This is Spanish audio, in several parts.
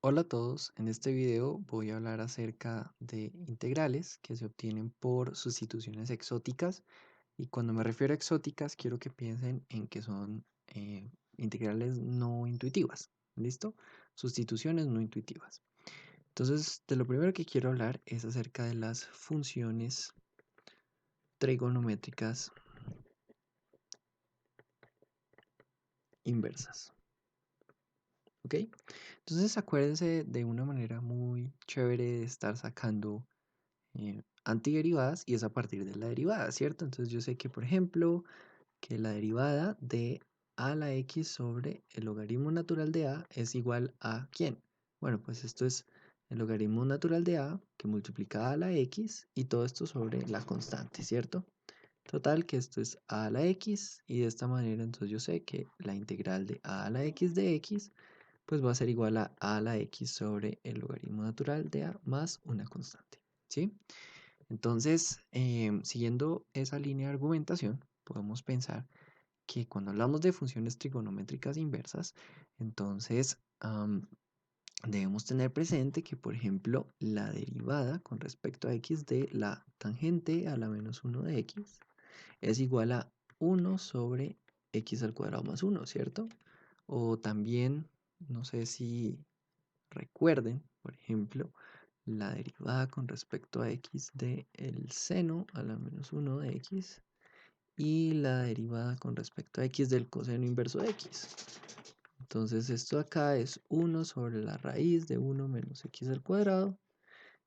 Hola a todos, en este video voy a hablar acerca de integrales que se obtienen por sustituciones exóticas y cuando me refiero a exóticas quiero que piensen en que son integrales no intuitivas, ¿listo? Sustituciones no intuitivas. Entonces, de lo primero que quiero hablar es acerca de las funciones trigonométricas inversas, ¿ok? Entonces acuérdense de una manera muy chévere de estar sacando antiderivadas y es a partir de la derivada, ¿cierto? Entonces yo sé que, por ejemplo, que la derivada de a la x sobre el logaritmo natural de a es igual a ¿quién? Bueno, pues esto es el logaritmo natural de a que multiplica a la x y todo esto sobre la constante, ¿cierto? Total que esto es a la x y de esta manera entonces yo sé que la integral de a la x de x pues va a ser igual a la x sobre el logaritmo natural de a más una constante, ¿sí? Entonces, siguiendo esa línea de argumentación, podemos pensar que cuando hablamos de funciones trigonométricas inversas, entonces debemos tener presente que, por ejemplo, la derivada con respecto a x de la tangente a la menos 1 de x es igual a 1 sobre x al cuadrado más 1, ¿cierto? O también, no sé si recuerden, por ejemplo, la derivada con respecto a x de el seno a la menos 1 de x y la derivada con respecto a x del coseno inverso de x. Entonces esto acá es 1 sobre la raíz de 1 menos x al cuadrado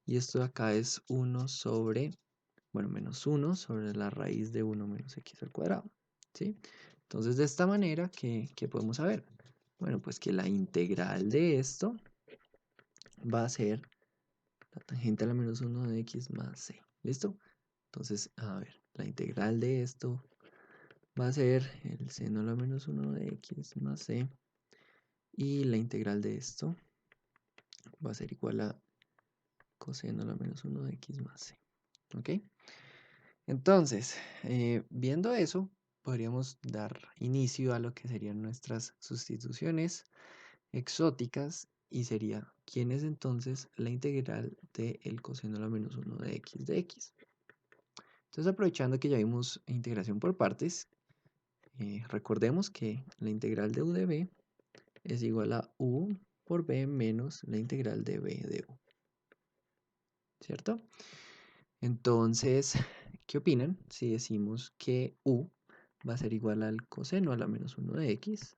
y esto de acá es 1 sobre, bueno, menos 1 sobre la raíz de 1 menos x al cuadrado, ¿sí? Entonces de esta manera, ¿qué podemos saber? Bueno, pues que la integral de esto va a ser la tangente a la menos 1 de x más c. ¿Listo? Entonces, a ver, la integral de esto va a ser el seno a la menos 1 de x más c. Y la integral de esto va a ser igual a coseno a la menos 1 de x más c. ¿Ok? Entonces, viendo eso, podríamos dar inicio a lo que serían nuestras sustituciones exóticas y sería, ¿quién es entonces la integral del coseno a la menos 1 de x de x? Entonces, aprovechando que ya vimos integración por partes, recordemos que la integral de u de b es igual a u por b menos la integral de b de u, ¿cierto? Entonces, ¿qué opinan si decimos que u va a ser igual al coseno a la menos 1 de x?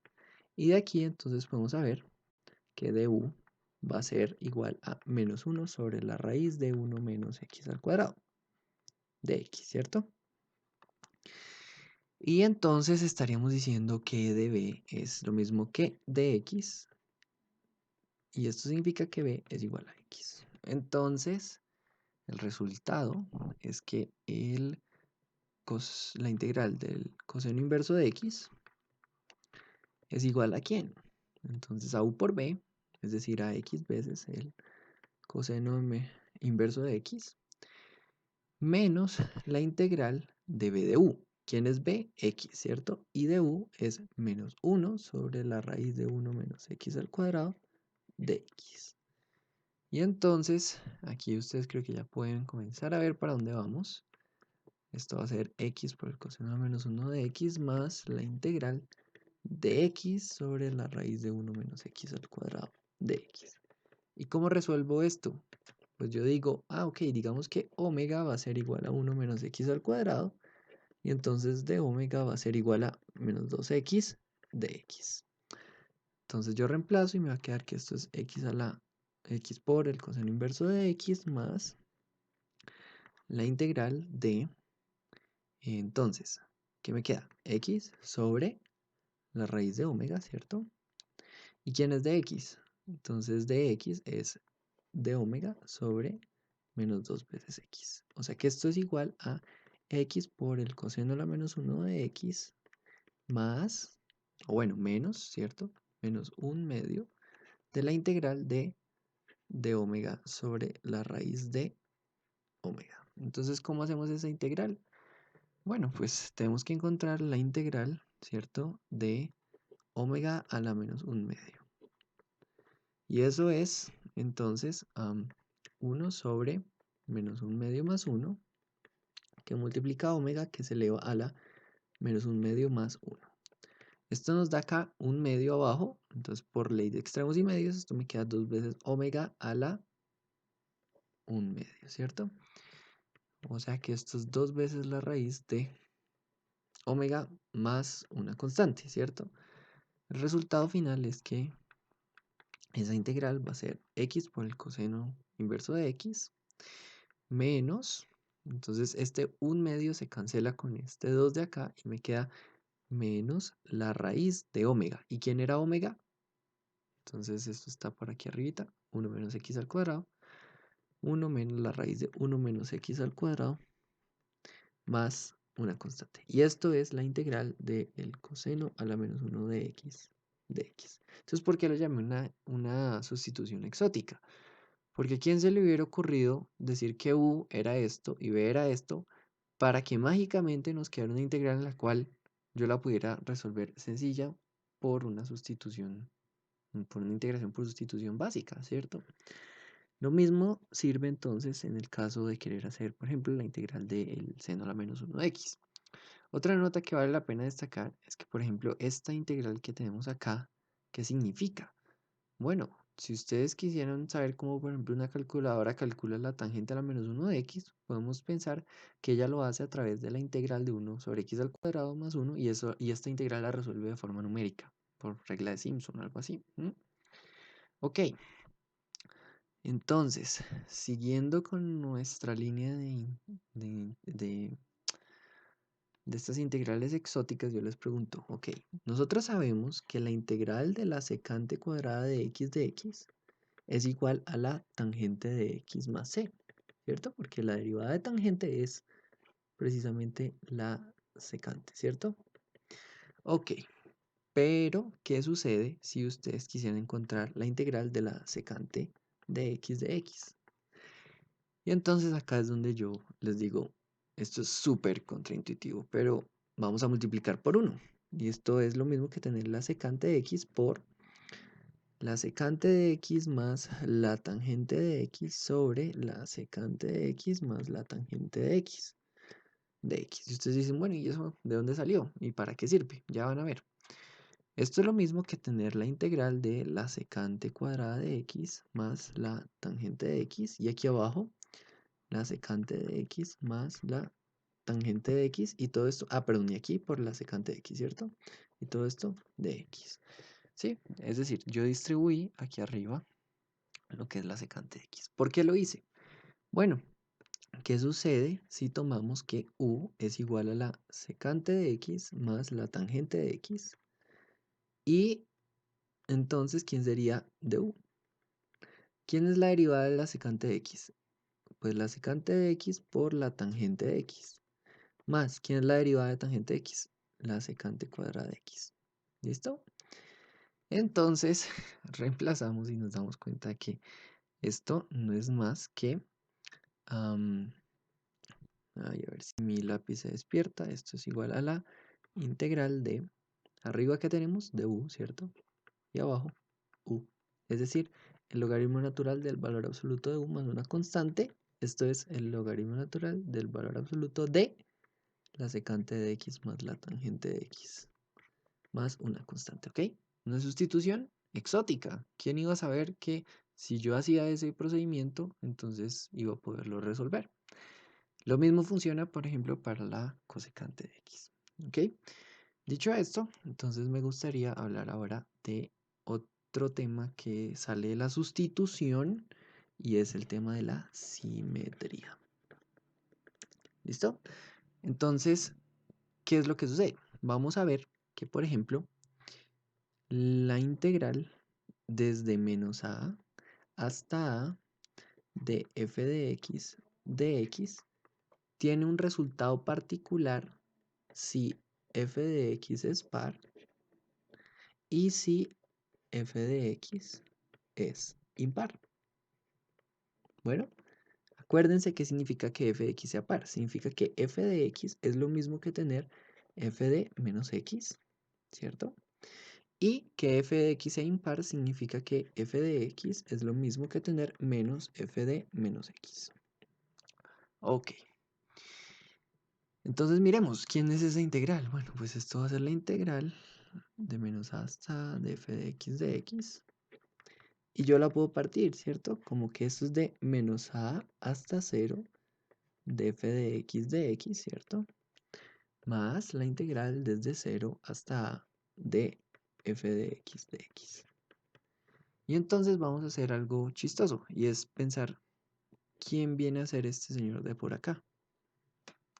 Y de aquí entonces podemos saber que de u va a ser igual a menos 1 sobre la raíz de 1 menos x al cuadrado de x, ¿cierto? Y entonces estaríamos diciendo que de b es lo mismo que de x. Y esto significa que b es igual a x. Entonces, el resultado es que la integral del coseno inverso de x es igual a ¿quién? Entonces a u por b, es decir, a x veces el coseno inverso de x, menos la integral de b de u. ¿Quién es b? X, ¿cierto? Y de u es menos 1 sobre la raíz de 1 menos x al cuadrado de x. Y entonces, aquí ustedes creo que ya pueden comenzar a ver para dónde vamos. Esto va a ser x por el coseno de menos 1 de x más la integral de x sobre la raíz de 1 menos x al cuadrado de x. ¿Y cómo resuelvo esto? Pues yo digo, ok, digamos que omega va a ser igual a 1 menos x al cuadrado. Y entonces de omega va a ser igual a menos 2x de x. Entonces yo reemplazo y me va a quedar que esto es x a la x por el coseno inverso de x más la integral de, entonces, ¿qué me queda? X sobre la raíz de omega, ¿cierto? ¿Y quién es de x? Entonces de x es de omega sobre menos 2 veces x. O sea que esto es igual a x por el coseno a la menos 1 de x más, o bueno, menos, ¿cierto? Menos un medio de la integral de omega sobre la raíz de omega. Entonces, ¿cómo hacemos esa integral? Bueno, pues tenemos que encontrar la integral, ¿cierto? De omega a la menos un medio. Y eso es, entonces, 1 sobre menos un medio más 1, que multiplica omega, que se eleva a la menos un medio más 1. Esto nos da acá un medio abajo, entonces por ley de extremos y medios, esto me queda 2 veces omega a la un medio, ¿cierto? O sea que esto es 2 veces la raíz de omega más una constante, ¿cierto? El resultado final es que esa integral va a ser x por el coseno inverso de x menos, entonces este un medio se cancela con este 2 de acá y me queda menos la raíz de omega. ¿Y quién era omega? Entonces esto está por aquí arribita, 1 menos x al cuadrado, 1 menos la raíz de 1 menos x al cuadrado, más una constante. Y esto es la integral del coseno a la menos 1 de x de x. Entonces, ¿por qué lo llamé una sustitución exótica? Porque ¿a quién se le hubiera ocurrido decir que u era esto y b era esto para que mágicamente nos quedara una integral en la cual yo la pudiera resolver sencilla por una sustitución, por una integración por sustitución básica, ¿cierto? Lo mismo sirve entonces en el caso de querer hacer, por ejemplo, la integral del seno a la menos 1 de x. Otra nota que vale la pena destacar es que, por ejemplo, esta integral que tenemos acá, ¿qué significa? Bueno, si ustedes quisieran saber cómo, por ejemplo, una calculadora calcula la tangente a la menos 1 de x, podemos pensar que ella lo hace a través de la integral de 1 sobre x al cuadrado más 1 y esta integral la resuelve de forma numérica, por regla de Simpson o algo así. Ok, entonces, siguiendo con nuestra línea de, de de estas integrales exóticas, yo les pregunto, ok, nosotros sabemos que la integral de la secante cuadrada de x es igual a la tangente de x más c, ¿cierto? Porque la derivada de tangente es precisamente la secante, ¿cierto? Ok, pero ¿qué sucede si ustedes quisieran encontrar la integral de la secante de x? Y entonces acá es donde yo les digo, esto es súper contraintuitivo, pero vamos a multiplicar por 1. Y esto es lo mismo que tener la secante de x por la secante de x más la tangente de x sobre la secante de x más la tangente de x. Y ustedes dicen, bueno, ¿y eso de dónde salió? ¿Y para qué sirve? Ya van a ver. Esto es lo mismo que tener la integral de la secante cuadrada de x más la tangente de x. Y aquí abajo la secante de x más la tangente de x y todo esto, perdón, y aquí por la secante de x, ¿cierto? Y todo esto de x, ¿sí? Es decir, yo distribuí aquí arriba lo que es la secante de x. ¿Por qué lo hice? Bueno, ¿qué sucede si tomamos que u es igual a la secante de x más la tangente de x? Y entonces, ¿quién sería de u? ¿Quién es la derivada de la secante de x? Pues la secante de x por la tangente de x. Más, ¿quién es la derivada de tangente de x? La secante cuadrada de x. ¿Listo? Entonces, reemplazamos y nos damos cuenta que esto no es más que... a ver si mi lápiz se despierta. Esto es igual a la integral de... Arriba que tenemos de u, ¿cierto? Y abajo u. Es decir, el logaritmo natural del valor absoluto de u más una constante. Esto es el logaritmo natural del valor absoluto de la secante de x más la tangente de x, más una constante, ¿ok? Una sustitución exótica. ¿Quién iba a saber que si yo hacía ese procedimiento, entonces iba a poderlo resolver? Lo mismo funciona, por ejemplo, para la cosecante de x, ¿ok? Dicho esto, entonces me gustaría hablar ahora de otro tema que sale de la sustitución y es el tema de la simetría. ¿Listo? Entonces, ¿qué es lo que sucede? Vamos a ver que, por ejemplo, la integral desde menos a hasta a de f de x tiene un resultado particular si f de x es par y si f de x es impar. Bueno, acuérdense qué significa que f de x sea par. Significa que f de x es lo mismo que tener f de menos x, ¿cierto? Y que f de x sea impar significa que f de x es lo mismo que tener menos f de menos x. Ok. Entonces miremos, ¿quién es esa integral? Bueno, pues esto va a ser la integral de menos a hasta de f de x. Y yo la puedo partir, ¿cierto? Como que esto es de menos a hasta 0 de f de x, ¿cierto? Más la integral desde 0 hasta a de f de x. Y entonces vamos a hacer algo chistoso, y es pensar quién viene a ser este señor de por acá.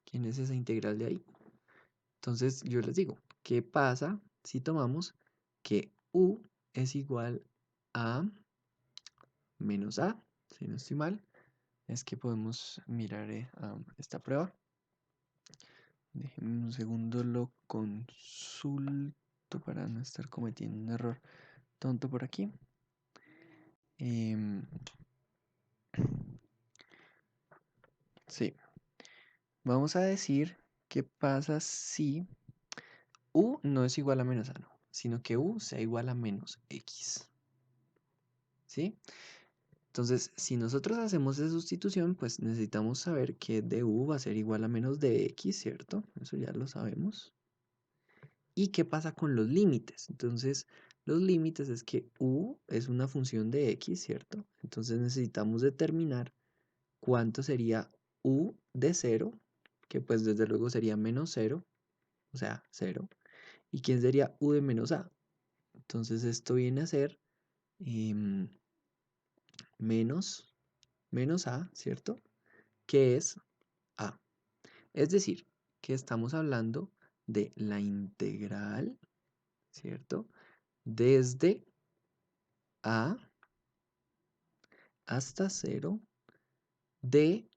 ¿Quién es esa integral de ahí? Entonces yo les digo, ¿qué pasa si tomamos que u es igual a menos a? Si no estoy mal, es que podemos mirar esta prueba. Déjenme un segundo, lo consulto para no estar cometiendo un error tonto por aquí. Em, sí, vamos a decir qué pasa si u no es igual a menos a, no, sino que u sea igual a menos x. ¿Sí? Entonces, si nosotros hacemos esa sustitución, pues necesitamos saber que du va a ser igual a menos dx, ¿cierto? Eso ya lo sabemos. ¿Y qué pasa con los límites? Entonces, los límites es que u es una función de x, ¿cierto? Entonces necesitamos determinar cuánto sería u de 0, que pues desde luego sería menos 0, o sea, 0. ¿Y quién sería u de menos a? Entonces esto viene a ser em, menos a, ¿cierto? Que es a. Es decir, que estamos hablando de la integral, ¿cierto? Desde a hasta 0 de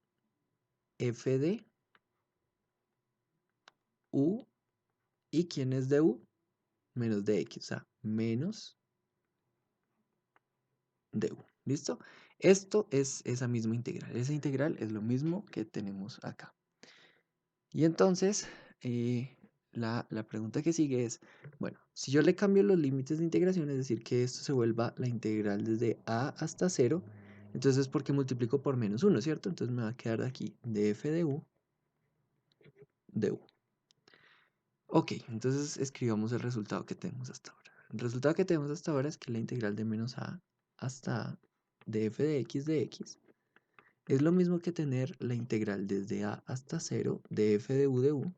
f de u. ¿Y quién es de u? Menos de x, o sea, menos de u. ¿Listo? Esto es esa misma integral. Esa integral es lo mismo que tenemos acá. Y entonces, la pregunta que sigue es, bueno, si yo le cambio los límites de integración, es decir, que esto se vuelva la integral desde a hasta 0, entonces es porque multiplico por menos 1, ¿cierto? Entonces me va a quedar de aquí de f de u, de u. Ok, entonces escribamos el resultado que tenemos hasta ahora. El resultado que tenemos hasta ahora es que la integral de menos a hasta a de f de x es lo mismo que tener la integral desde a hasta 0 de f de u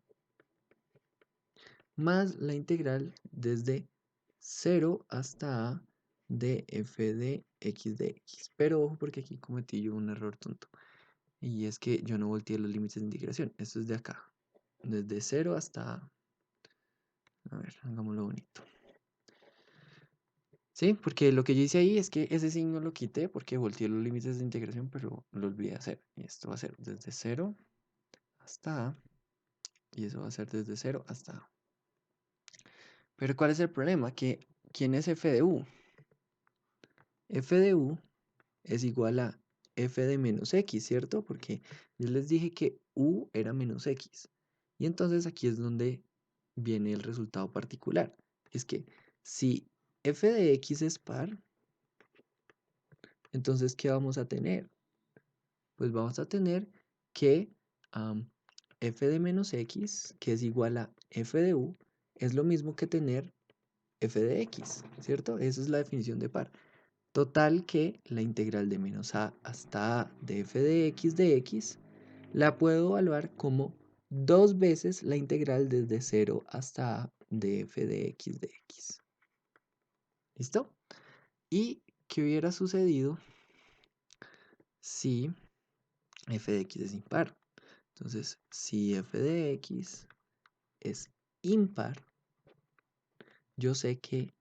más la integral desde 0 hasta a de f de x. Pero ojo porque aquí cometí yo un error tonto. Y es que yo no volteé los límites de integración. Esto es de acá. Desde 0 hasta a. A ver, hagámoslo bonito. Sí, porque lo que yo hice ahí es que ese signo lo quité porque volteé los límites de integración, pero lo olvidé hacer. Y esto va a ser desde 0 hasta a. Y eso va a ser desde 0 hasta a. Pero ¿cuál es el problema? Que, ¿quién es f de u? F de u es igual a f de menos x, ¿cierto? Porque yo les dije que u era menos x. Y entonces aquí es donde viene el resultado particular. Es que si f de x es par, entonces ¿qué vamos a tener? Pues vamos a tener que f de menos x, que es igual a f de u, es lo mismo que tener f de x, ¿cierto? Esa es la definición de par. Total que la integral de menos a hasta a de f de x la puedo evaluar como dos veces la integral desde 0 hasta a de f de x. ¿Listo? ¿Y qué hubiera sucedido si f de x es impar? Entonces, si f de x es impar, yo sé que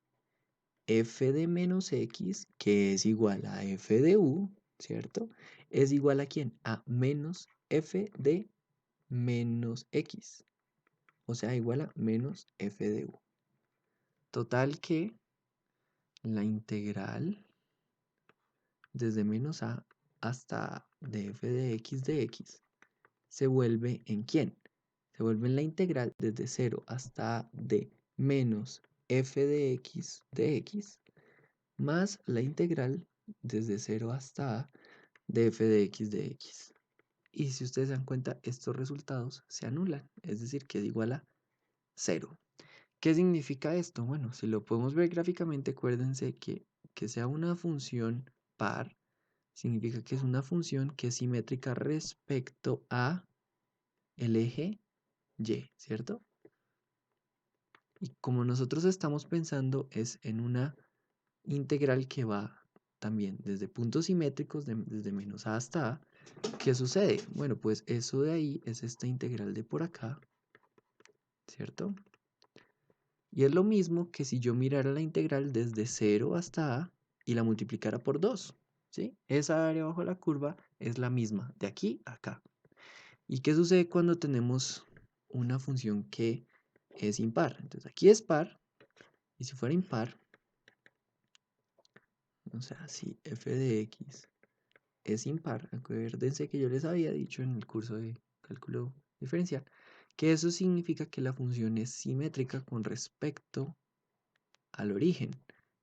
f de menos x, que es igual a f de u, ¿cierto? Es igual a ¿quién? A menos f de menos x. O sea, igual a menos f de u. Total que la integral desde menos a hasta a de f de x se vuelve ¿en quién? Se vuelve en la integral desde 0 hasta a de menos f de x más la integral desde 0 hasta a de f de x. Y si ustedes se dan cuenta, estos resultados se anulan, es decir, que es igual a 0. ¿Qué significa esto? Bueno, si lo podemos ver gráficamente, acuérdense que sea una función par, significa que es una función que es simétrica respecto a el eje y, ¿cierto? Y como nosotros estamos pensando es en una integral que va también desde puntos simétricos, desde menos a hasta a, ¿qué sucede? Bueno, pues eso de ahí es esta integral de por acá, ¿cierto? Y es lo mismo que si yo mirara la integral desde 0 hasta a y la multiplicara por 2, ¿sí? Esa área bajo la curva es la misma, de aquí a acá. ¿Y qué sucede cuando tenemos una función que es impar? Entonces aquí es par, y si fuera impar, o sea, si f de x es impar, acuérdense que yo les había dicho en el curso de cálculo diferencial, que eso significa que la función es simétrica con respecto al origen.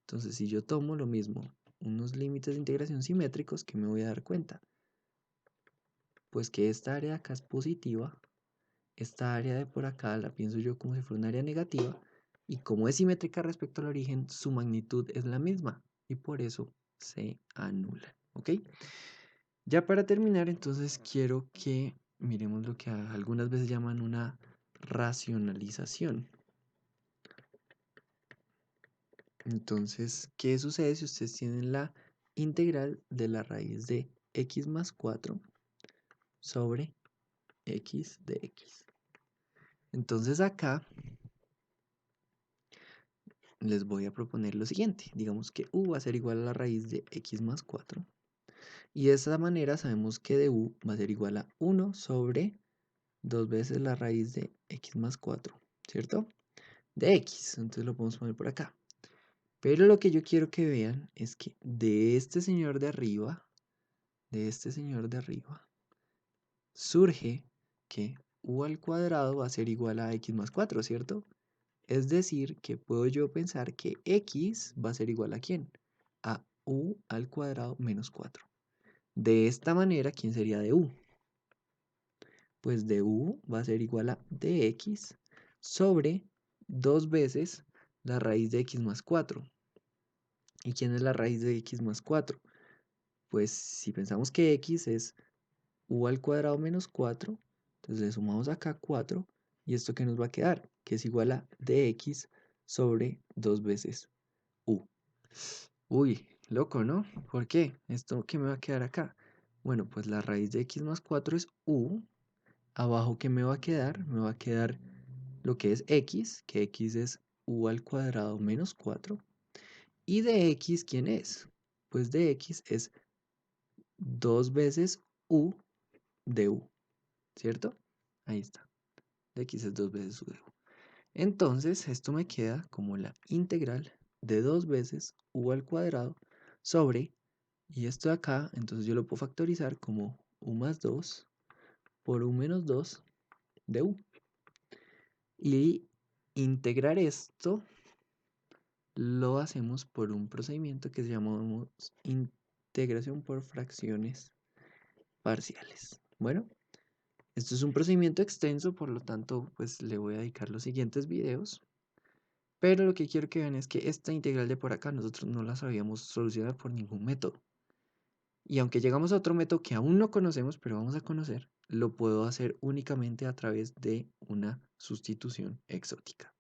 Entonces, si yo tomo lo mismo, unos límites de integración simétricos, ¿qué me voy a dar cuenta? Pues que esta área de acá es positiva, esta área de por acá la pienso yo como si fuera un área negativa, y como es simétrica respecto al origen, su magnitud es la misma, y por eso se anula, ¿ok? Ya para terminar, entonces quiero que miremos lo que algunas veces llaman una racionalización. Entonces, ¿qué sucede si ustedes tienen la integral de la raíz de x más 4 sobre x de x? Entonces acá les voy a proponer lo siguiente. Digamos que u va a ser igual a la raíz de x más 4. Y de esta manera sabemos que de u va a ser igual a 1 sobre 2 veces la raíz de x más 4, ¿cierto? De x, entonces lo podemos poner por acá. Pero lo que yo quiero que vean es que de este señor de arriba, surge que u al cuadrado va a ser igual a x más 4, ¿cierto? Es decir, que puedo yo pensar que x va a ser igual a ¿quién? A u al cuadrado menos 4. De esta manera, ¿quién sería de u? Pues de u va a ser igual a dx sobre 2 veces la raíz de x más 4. ¿Y quién es la raíz de x más 4? Pues si pensamos que x es u al cuadrado menos 4, entonces le sumamos acá 4, y esto que nos va a quedar, que es igual a dx sobre 2 veces u. Uy, loco, ¿no? ¿Por qué? ¿Esto qué me va a quedar acá? Bueno, pues la raíz de x más 4 es u. Abajo, ¿qué me va a quedar? Me va a quedar lo que es x, que x es u al cuadrado menos 4. ¿Y de x quién es? Pues de x es 2 veces u de u, ¿cierto? Ahí está. De x es 2 veces u de u. Entonces, esto me queda como la integral de 2 veces u al cuadrado sobre, y esto de acá, entonces yo lo puedo factorizar como u más 2 por u menos 2 de u. Y integrar esto lo hacemos por un procedimiento que se llama integración por fracciones parciales. Bueno, esto es un procedimiento extenso, por lo tanto, pues le voy a dedicar los siguientes videos. Pero lo que quiero que vean es que esta integral de por acá nosotros no la sabíamos solucionar por ningún método. Y aunque llegamos a otro método que aún no conocemos, pero vamos a conocer, lo puedo hacer únicamente a través de una sustitución exótica.